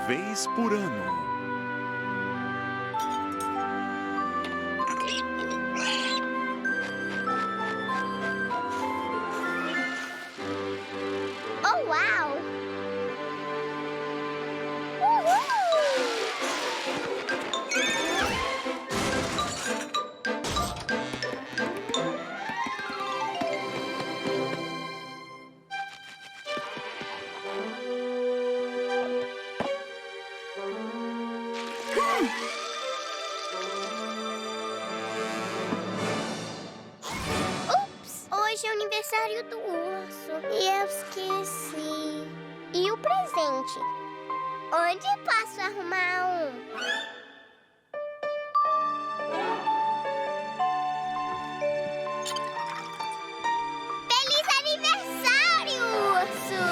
vez por ano. Oh, uau! Uhul! Ups! Hoje é o aniversário do urso e eu esqueci. E o presente? Onde posso arrumar um? Feliz aniversário, urso!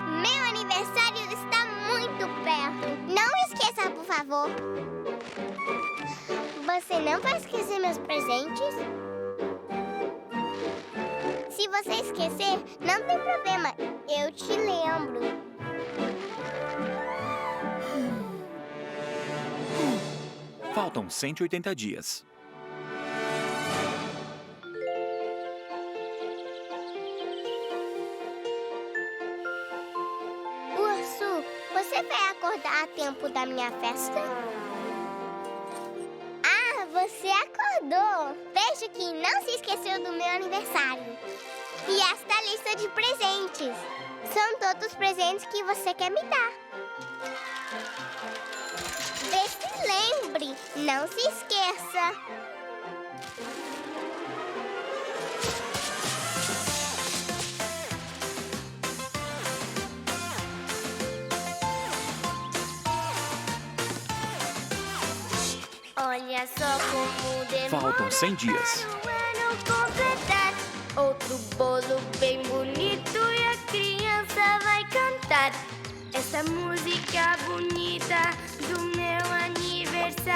Meu aniversário está muito perto. Não esqueça, por favor. Você não vai esquecer meus presentes? Se você esquecer, não tem problema. Eu te lembro. Faltam 180 dias. Urso, você vai acordar a tempo da minha festa? Ah, você acordou! Vejo que não se esqueceu do meu aniversário. E esta lista de presentes. São todos os presentes que você quer me dar. Vê se lembre, não se esqueça. Olha só como demora Faltam 100 dias. para o ano completar. Outro bolo bem bonito e a criança vai cantar essa música bonita do meu aniversário.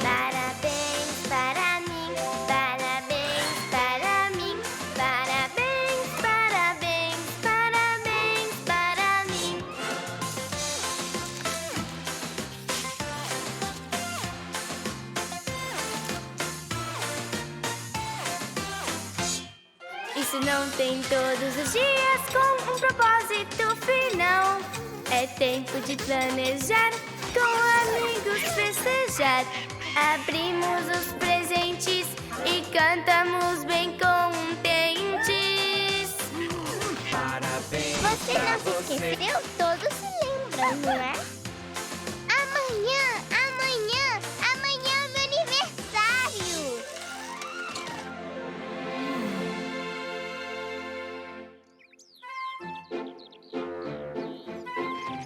Parabéns para mim, parabéns para mim, parabéns, parabéns, parabéns para mim. Isso não tem todos os dias com um propósito final. É tempo de planejar, com amigos festejar. Abrimos os presentes e cantamos bem contentes. Parabéns Você pra não se esqueceu? Todos se lembram, não é? Amanhã, amanhã, amanhã é meu aniversário.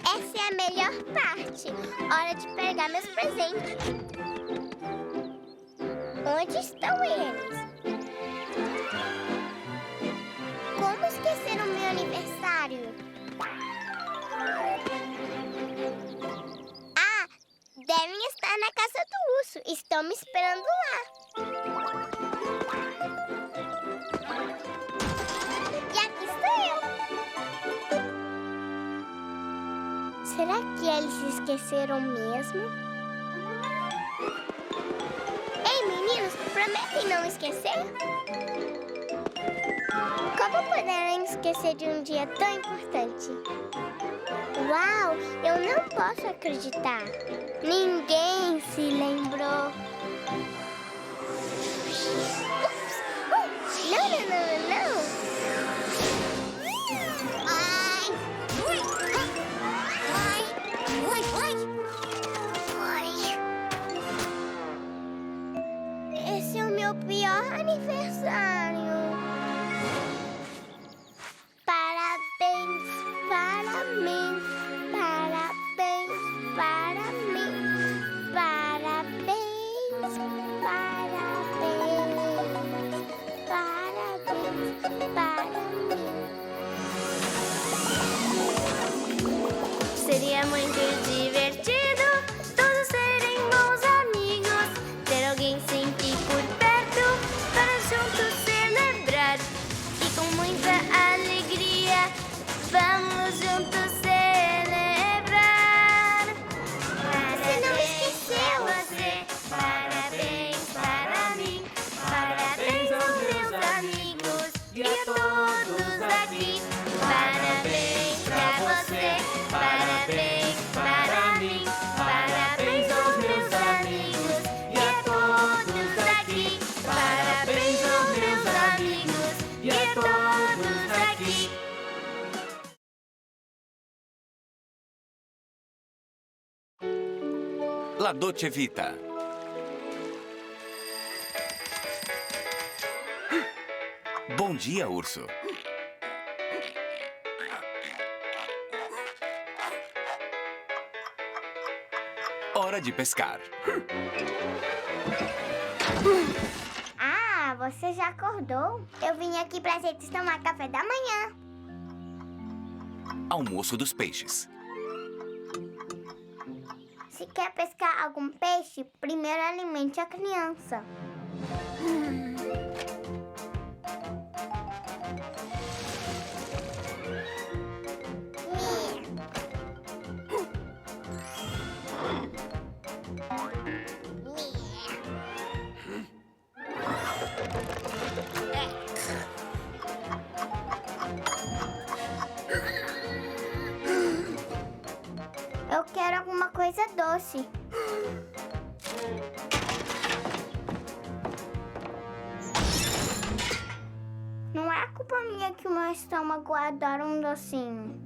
Essa é a melhor parte. Hora de pegar meus presentes. Onde estão eles? Como esquecer o meu aniversário? Ah, devem estar na casa do urso. Estão me esperando lá. E aqui estou eu. Será que eles se esqueceram mesmo? Ei, meninos, prometem não esquecer? Como poderão esquecer de um dia tão importante? Uau, eu não posso acreditar. Ninguém se lembrou. Ups! Não, não, não, não. Ai! Ai! Ai! Ai! Ai! É muito divertido todos serem bons amigos. Ter alguém sempre por perto para juntos celebrar. E com muita alegria vamos juntos celebrar. Você não esqueceu você. Parabéns para mim. Parabéns aos meus amigos e a todos aqui. Parabéns pra você. Parabéns para mim. Parabéns aos meus amigos e a todos aqui. Parabéns aos meus amigos e a todos aqui. La Dolce Vita. Bom dia, urso. Hora de pescar. Ah, você já acordou? Eu vim aqui pra gente tomar café da manhã. Almoço dos peixes. Se quer pescar algum peixe, primeiro alimente a criança. Eu quero alguma coisa doce. Não é culpa minha que o meu estômago adora um docinho.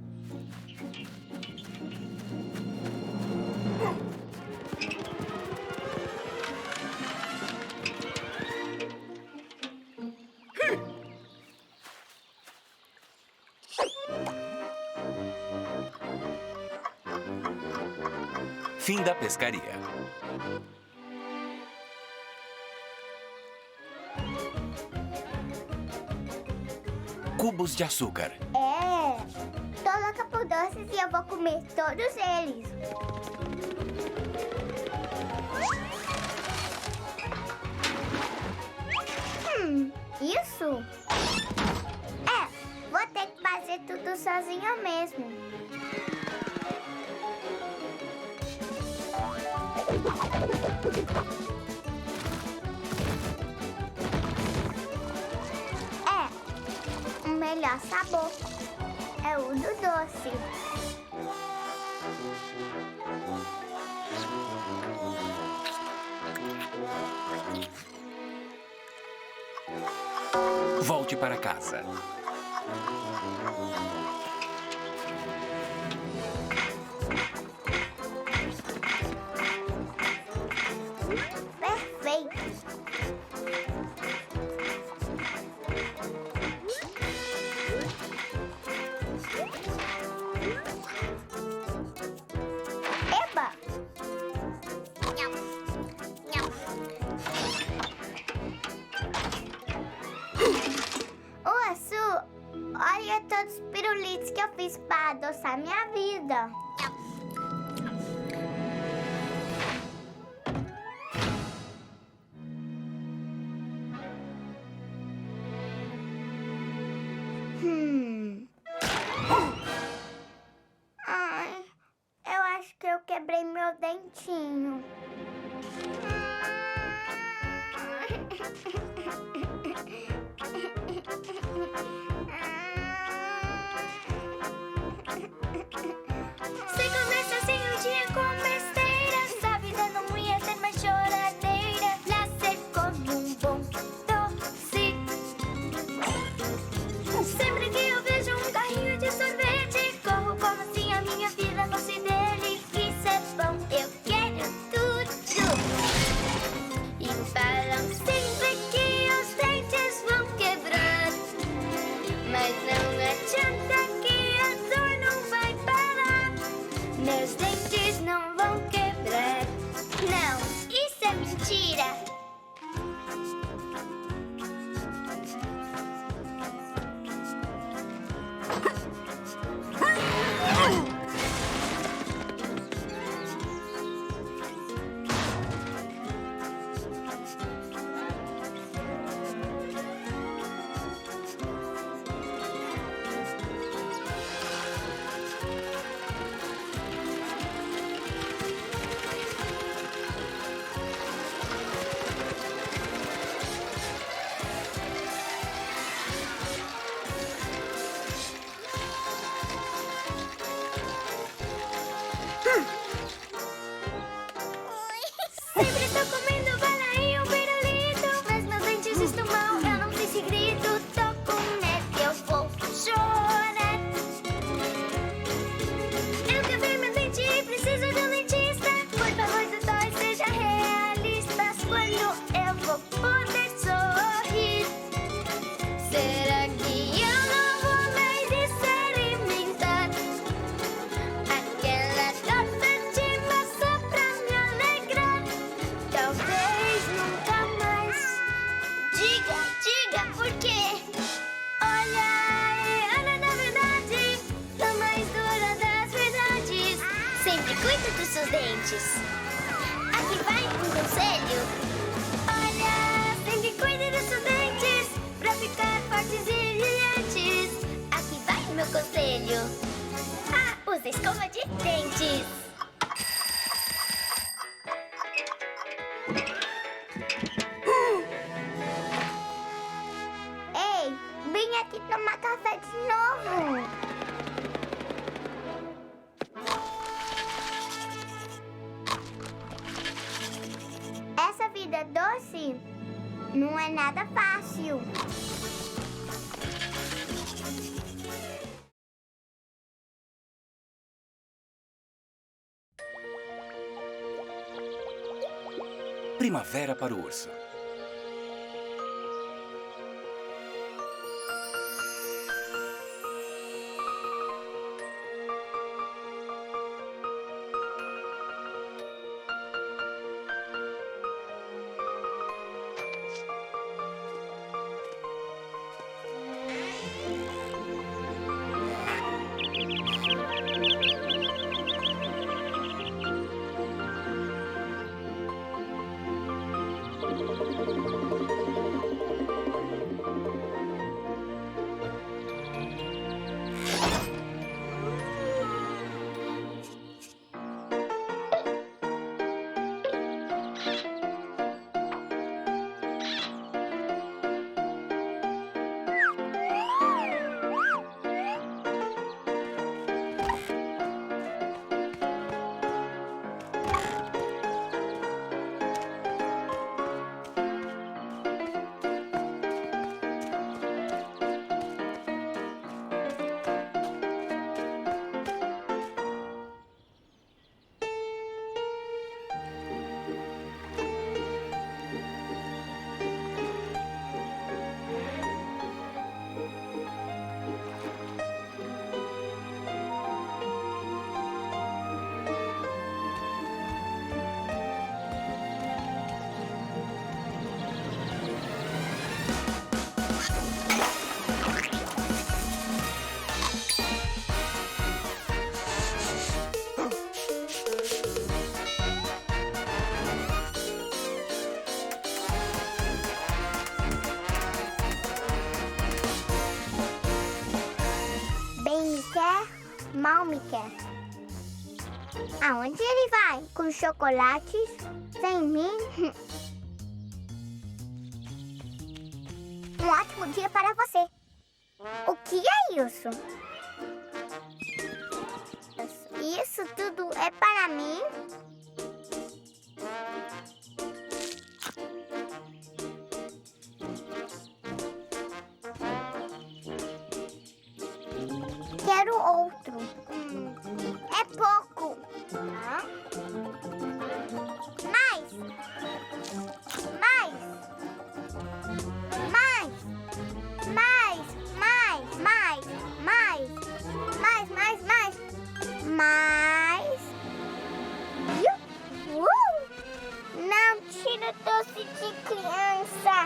Fim da pescaria. Cubos de açúcar. É, tô louca por doces e eu vou comer todos eles. Isso? É, vou ter que fazer tudo sozinha mesmo. O melhor sabor é o do doce. Volte para casa. Perfeito. Eba! Ô, Açu, olha todos os pirulitos que eu fiz para adoçar minha vida. Ai, eu acho que eu quebrei meu dentinho. Sem conversa, sem um dia com besteiras. A vida não ia ser mais choradeira. Nascer como um bom doce. Sempre que eu vejo um carrinho de sorvete, corro como se a minha vida fosse dele. Isso é bom, eu quero tudo. E falam sempre que os dentes vão quebrar. Sempre cuide dos seus dentes. Aqui vai um conselho. Olha, sempre cuide dos seus dentes pra ficar fortes e brilhantes. Aqui vai o meu conselho. Use escova de dentes. Ei, vem aqui tomar café de novo. Essa vida doce não é nada fácil. Primavera para o urso. Mal me quer. Aonde ele vai? Com chocolates? Sem mim? Um ótimo dia para você. O que é isso? Isso tudo é para mim? Quero outro. É pouco. Mais. Mais. Mais. Mais. Mais. Mais. Mais. Mais. Mais. Mais. Mais. Não tira doce de criança.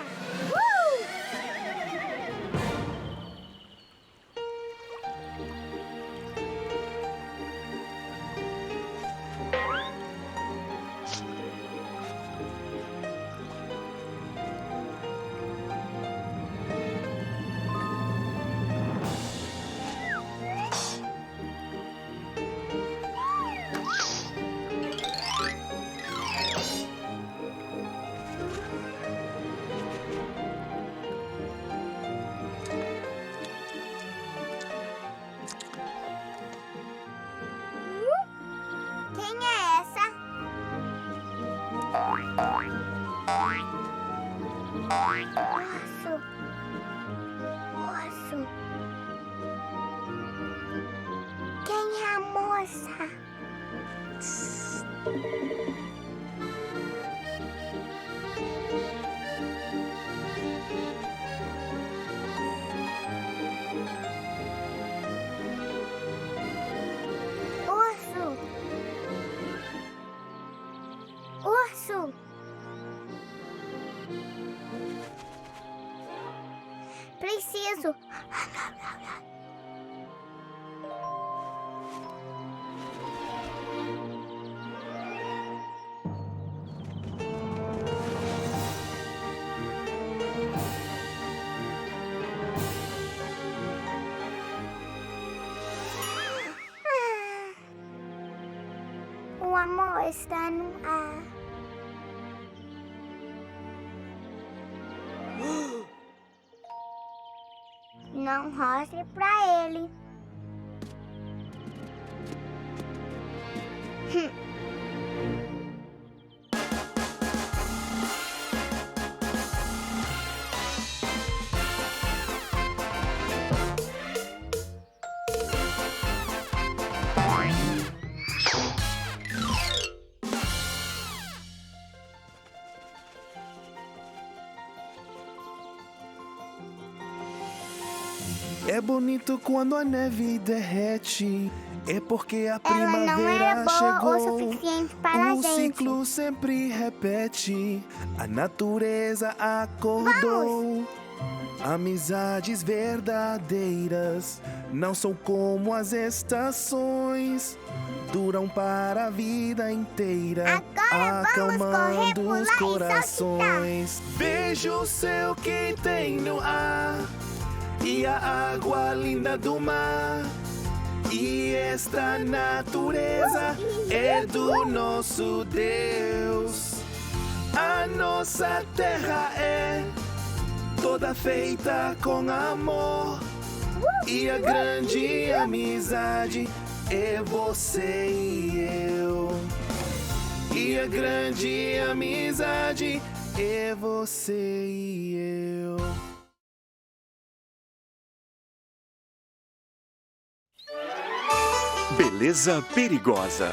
Urso. Quem é a moça? Urso. Urso. Preciso. O amor está no ar. Não mostre pra ele. É bonito quando a neve derrete. É porque a Ela não primavera é boa chegou. o suficiente para a O gente. ciclo sempre repete. A natureza acordou. Amizades verdadeiras não são como as estações. Duram para a vida inteira, Agora vamos correr, acalmando pular os e corações. Veja o céu que tem no ar e a água linda do mar. E esta natureza é do nosso Deus. A nossa terra é toda feita com amor. E a grande amizade é você e eu. E a grande amizade é você e eu. Beleza Perigosa.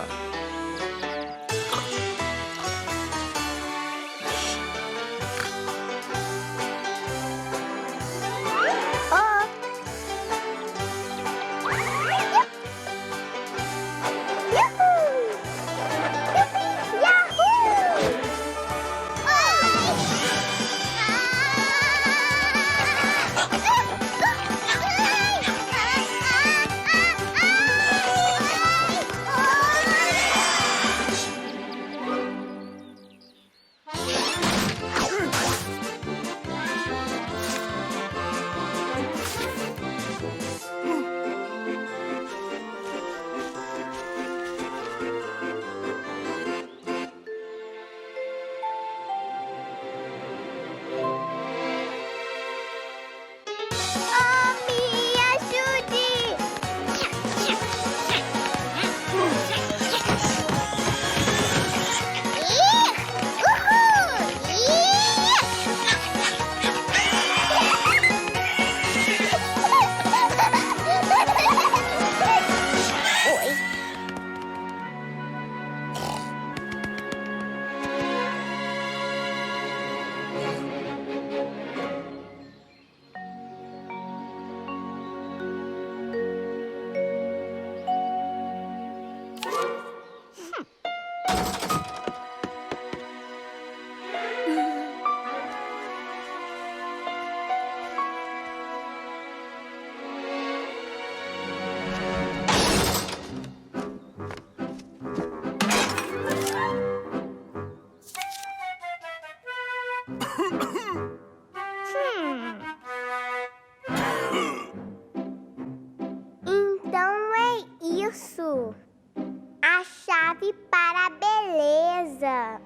Então é isso. A chave para a beleza.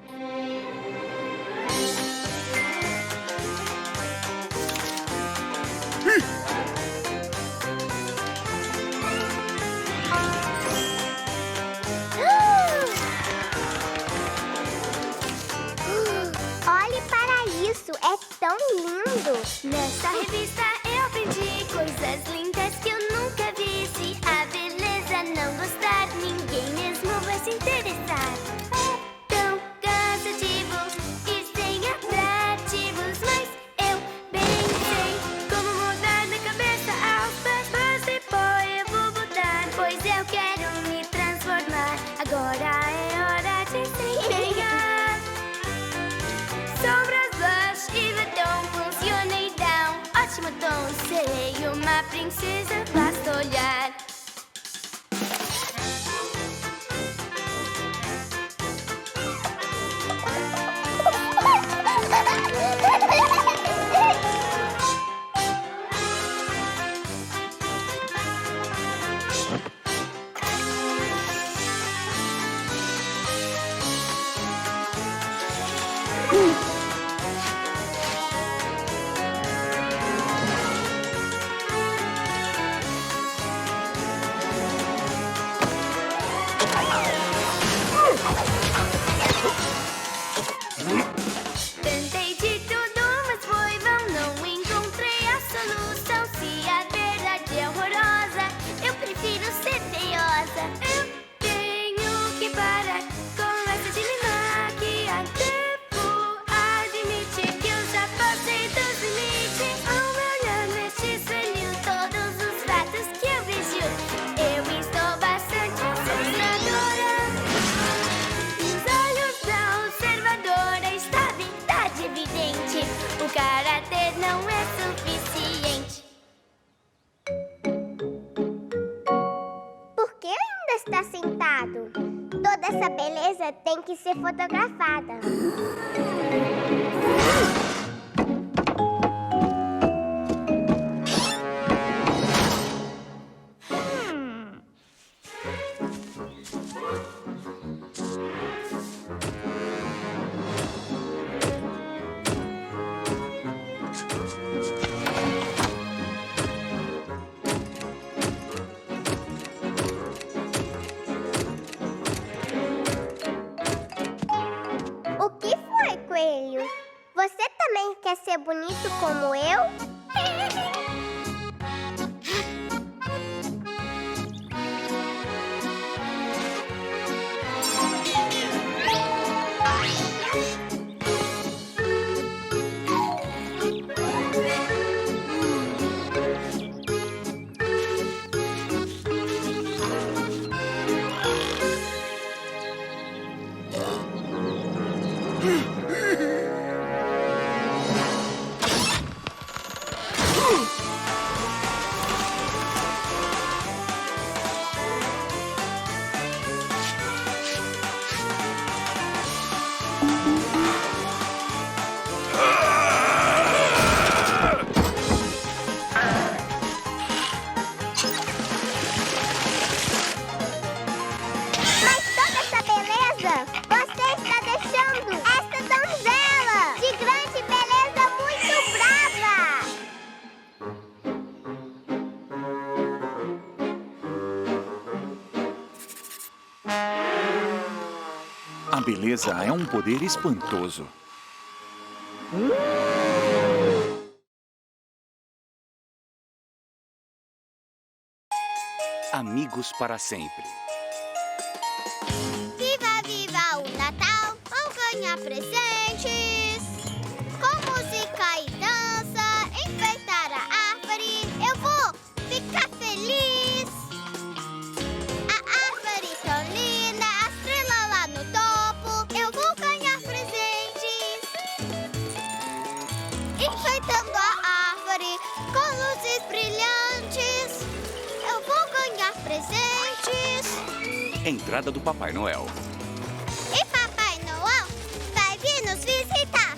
Olhe para isso, é tão lindo. Nessa revista eu aprendi coisas lindas que eu nunca vi. Se a beleza não gostar, ninguém mesmo vai se interessar. É tão cansativo e sem atrativos, mas eu bem sei como mudar minha cabeça aos pés. Mas depois eu vou botar, pois eu quero me transformar. Agora é hora de se empenhar. Sombras, blush e batom funciona e dá um ótimo tom. Serei uma princesa, basta olhar. está sentado. Toda essa beleza tem que ser fotografada. O que foi, coelho? Você também quer ser bonito como eu? Mas toda essa beleza você está deixando essa donzela de grande beleza muito brava. A beleza é um poder espantoso. Amigos para sempre. Viva, viva o Natal, vou ganhar presentes. Com música e dança, enfeitar a árvore, eu vou ficar feliz. A árvore tão linda, a estrela lá no topo, eu vou ganhar presentes. Enfeitando a árvore com luzes brilhantes, eu vou ganhar presentes. Entrada do Papai Noel. E Papai Noel vai vir nos visitar.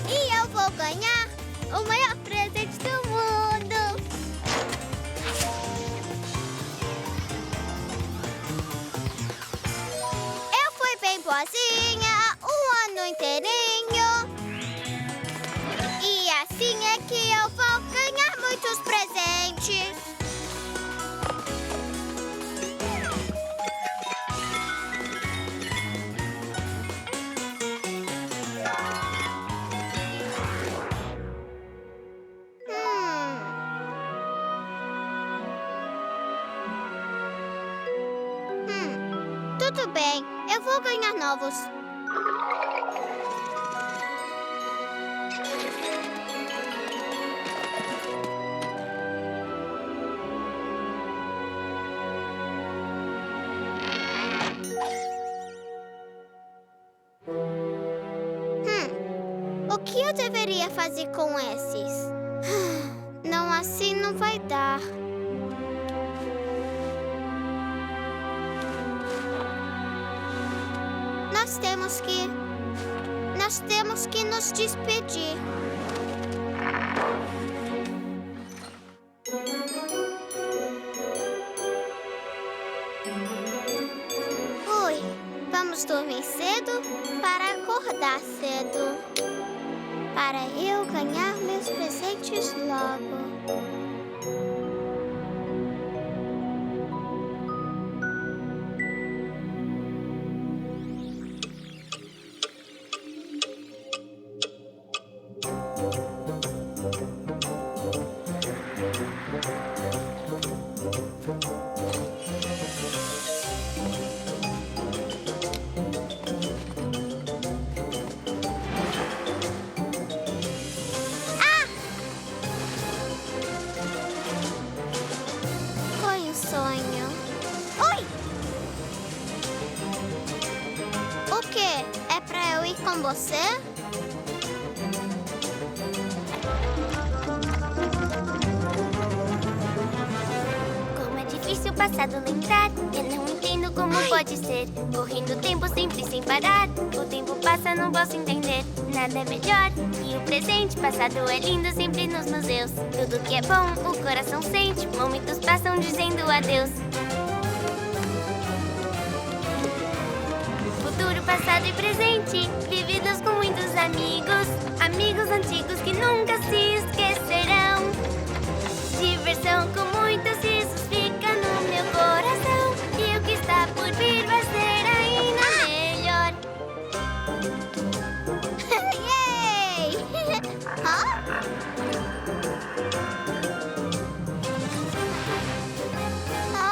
E eu vou ganhar o maior presente do mundo. Eu fui bem boazinha o ano inteirinho. E assim é que eu vou ganhar muitos presentes. Tudo bem, eu vou ganhar novos. O que eu deveria fazer com esses? Não, assim não vai dar. Nós temos que nos despedir. Oi, vamos dormir cedo para acordar cedo. Para eu ganhar meus presentes logo. Com você? Como é difícil para passado lembrar. Eu não entendo como pode ser. Correndo o tempo sempre sem parar. O tempo passa, não posso entender. Nada é melhor e o presente. Passado é lindo sempre nos museus. Tudo que é bom, o coração sente. Momentos passam dizendo adeus. Futuro, passado e presente, vividos com muitos amigos. Amigos antigos que nunca se esquecerão. Diversão com muitos risos fica no meu coração. E o que está por vir vai ser ainda melhor. Yay! Hã? Oh!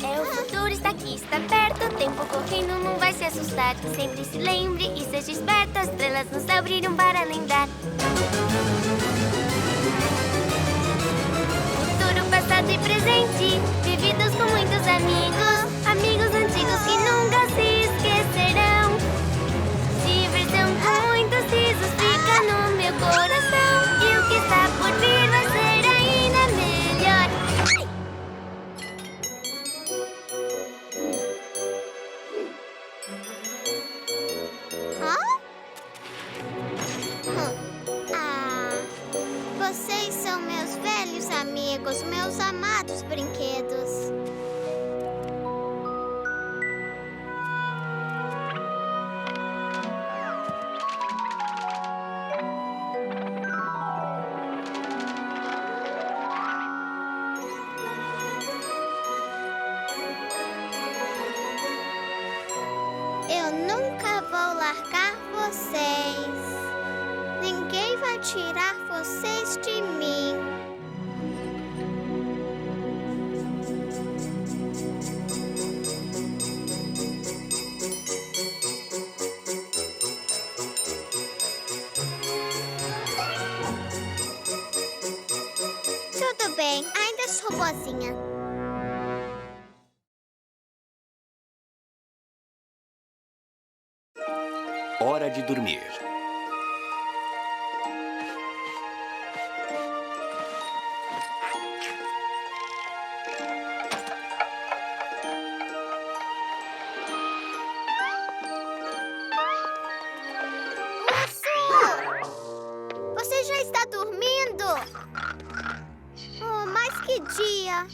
É, o futuro está aqui, está perto. O tempo correndo, não vai se assustar. Sempre se lembre e seja esperto. As estrelas nos abriram para lembrar. Futuro, passado e presente, vividos com muitos amigos. Amigos antigos que nunca se esquecerão. Diversão com muitos risos fica no meu coração. E o que está por vir vai ser ainda melhor. Hã? Vocês são meus velhos amigos, meus amados brinquedos. Eu nunca vou largar vocês. Ninguém vai tirar vocês de mim. Tudo bem, ainda sou boazinha. Hora de dormir. Urso! Você já está dormindo? Oh, mas que dia!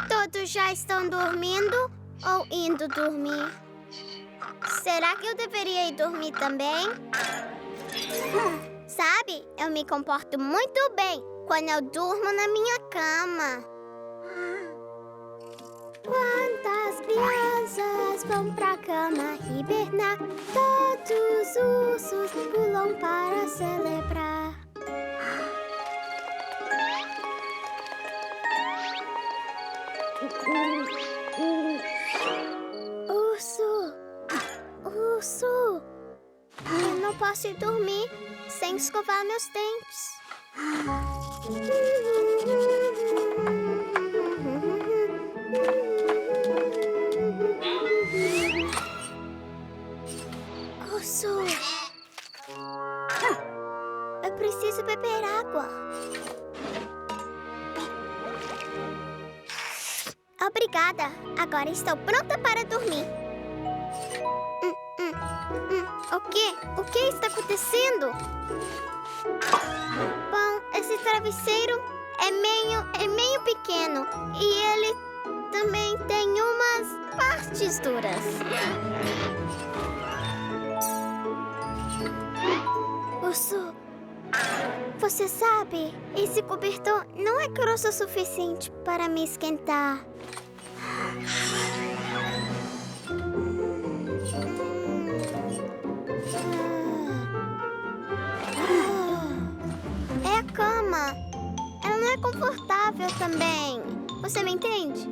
Todos já estão dormindo ou indo dormir? Será que eu deveria ir dormir também? Sabe, eu me comporto muito bem quando eu durmo na minha cama. Quantas crianças vão pra cama hibernar? Todos os ursos pulam para celebrar. Urso! Urso! Eu não posso ir dormir sem escovar meus dentes. Urso! Eu preciso beber água. Obrigada. Agora estou pronta para dormir. O quê? O que está acontecendo? Bom, esse travesseiro é meio pequeno. E ele também tem umas partes duras. Urso, você sabe, esse cobertor não é grosso o suficiente para me esquentar. É a cama. Ela não é confortável também. Você me entende?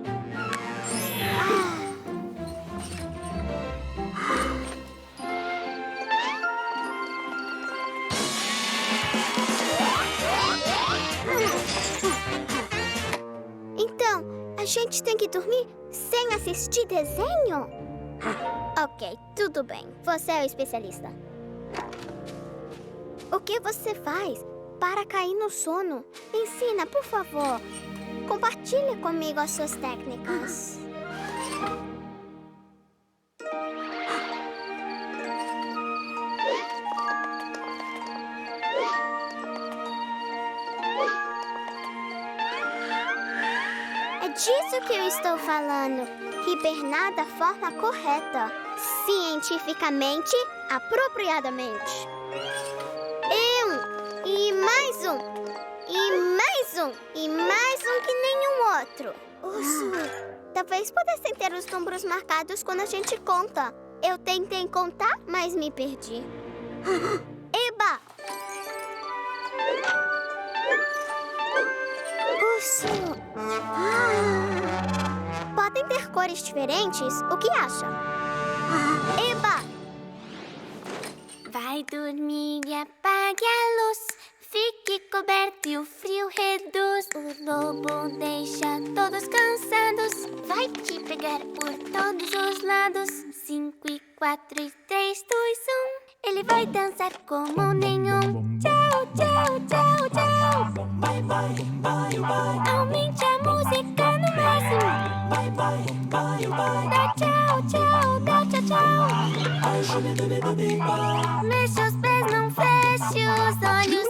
Então, a gente tem que dormir sem assistir desenho? Ok, tudo bem. Você é o especialista. O que você faz para cair no sono? Me ensina, por favor. Compartilhe comigo as suas técnicas. É disso que eu estou falando. Hibernar da forma correta. Cientificamente, apropriadamente. E mais um. E mais um. E mais um que nenhum outro. Urso, talvez pudessem ter os números marcados quando a gente conta. Eu tentei contar, mas me perdi. Eba! Urso. Podem ter cores diferentes? O que acha? Eba! Vai dormir e apague a luz. Fique coberto e o frio reduz. O lobo deixa todos cansados. Vai te pegar por todos os lados. 5 e 4 e 3, 2, 1. Ele vai dançar como nenhum. Tchau, tchau, tchau, tchau. Aumente a música no máximo. Dá tchau, tchau, dá tchau, tchau. Mexe os pés, não feche os olhos.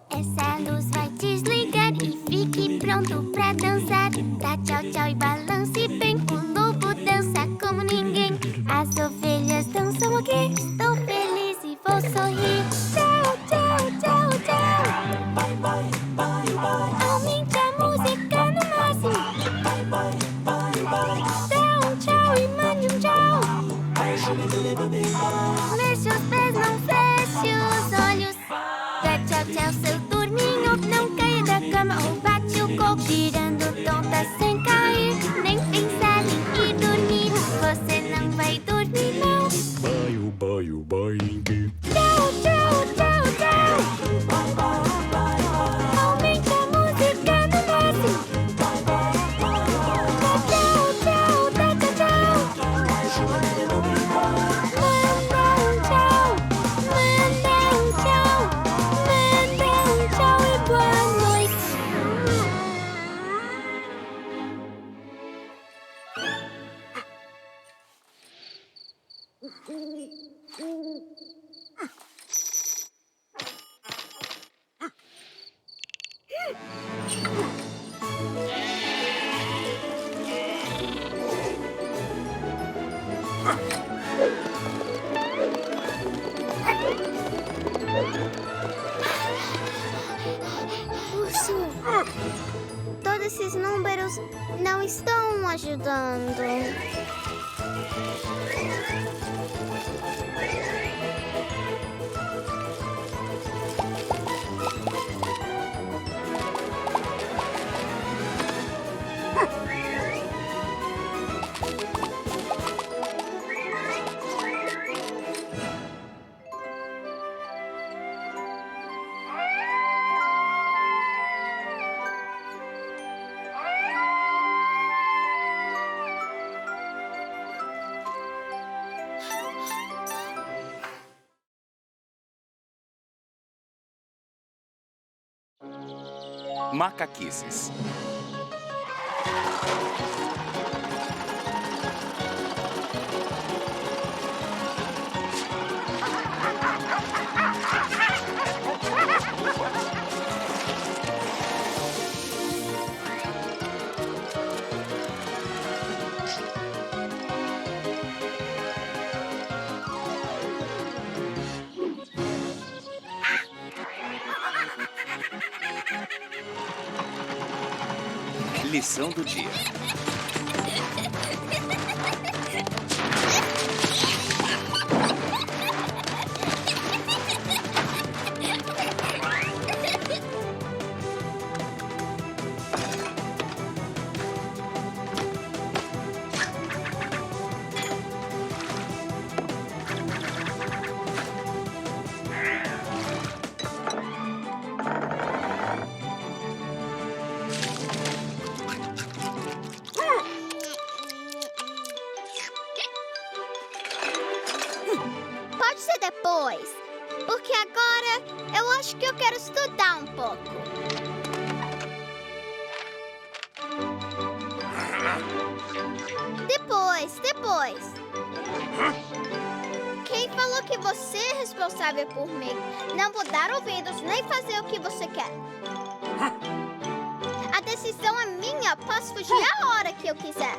Essa luz vai desligar e fique pronto pra dançar. Dá tchau, tchau e balance bem. O lobo dança como ninguém. As ovelhas dançam aqui. Estou feliz e vou sorrir. Tchau, tchau, tchau, tchau. Aumente a música no máximo. Dá um tchau e mande um tchau. Mexe os pés, não feche os olhos. Dá tchau, tchau, seu turminho. Não caia da cama ou bate o coco. Girando tonta sem cair. Nem pensar em ir dormir. Você não vai dormir, não. Tchau, tchau, tchau, tchau. Aumente a música no máximo. Dá tchau, tchau, dá tchau, tchau. Manda um tchau. Manda um tchau. Manda um tchau e boa noite. Urso, todos esses números não estão ajudando. Macaquices. Lição do dia. Pode ser depois, porque agora eu acho que eu quero estudar um pouco. Depois. Quem falou que você é responsável por mim não mudar ouvidos nem fazer o que você quer? A decisão é minha, posso fugir a hora que eu quiser.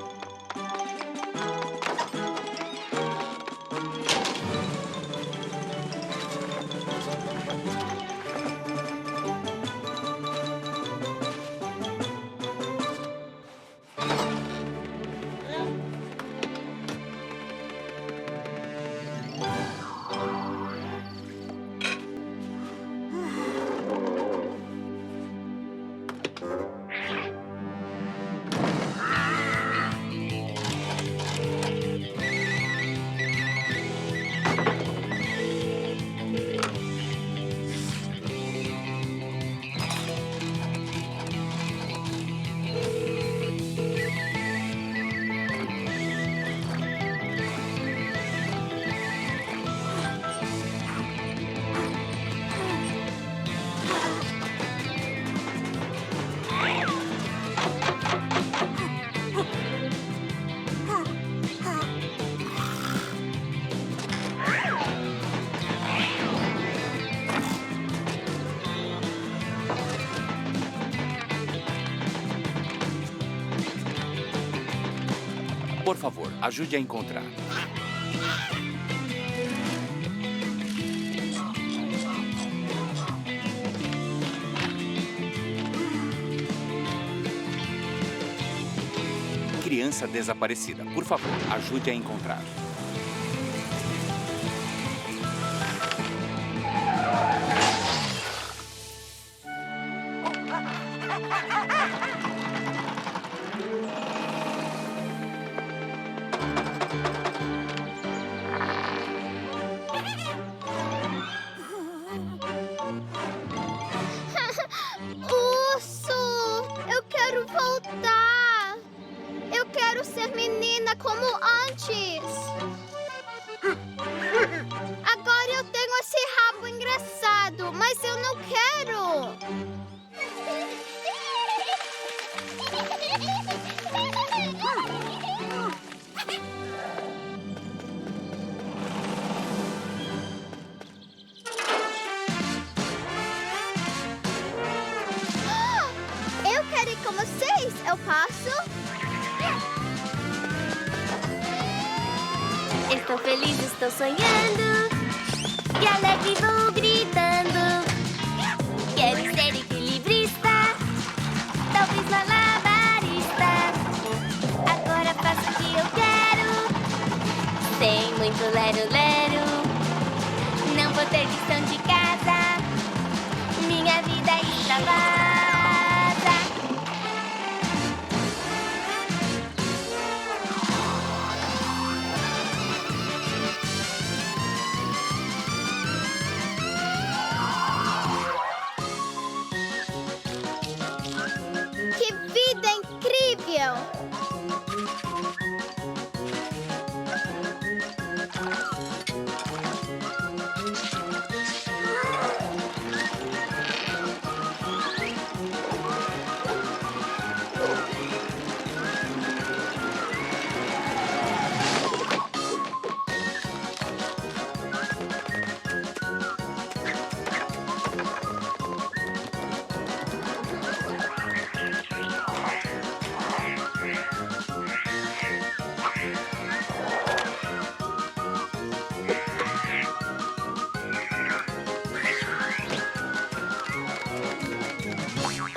Por favor, ajude a encontrar. Criança desaparecida. Por favor, ajude a encontrar. Urso! Eu quero voltar! Eu quero ser menina como antes! Agora eu tenho esse rabo engraçado, mas eu não quero! Eu quero ir com vocês! Eu posso? Estou feliz, estou sonhando e alegre vou gritando. Quero ser equilibrista, talvez malabarista. Agora faço o que eu quero, sem muito lero-lero. Não vou ter lição de casa, minha vida extravasa. Que vida incrível!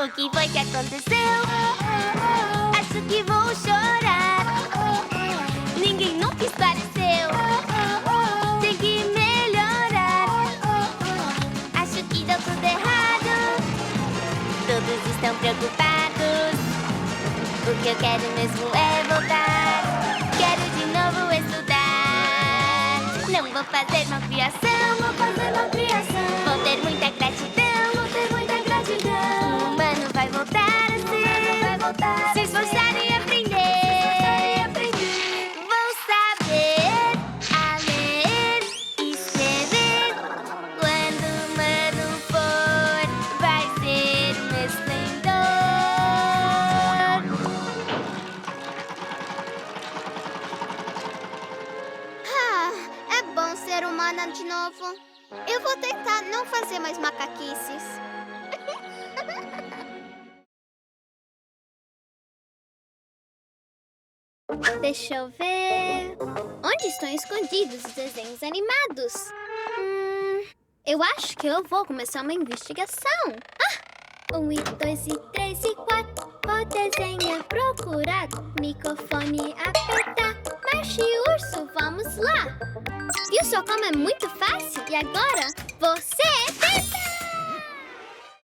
O que foi que aconteceu? Acho que vou chorar. Ninguém nunca esclareceu. Tem que melhorar. Acho que deu tudo errado. Todos estão preocupados. O que eu quero mesmo é voltar. Quero de novo estudar. Não vou fazer malcriação. Vou ter muita gratidão. O humano vai voltar a ser. Se esforçar e aprender. Vou saber a ler e escrever. Quando o humano for, vai ser um esplendor. É bom ser humana de novo. Eu vou tentar não fazer mais macaquices. Deixa eu ver. Onde estão escondidos os desenhos animados? Eu acho que eu vou começar uma investigação. 1 e 2 e 3 e 4. O desenho é procurar. Microfone apertar. Marcha e urso, vamos lá. Viu só como é muito fácil? E agora, você tenta!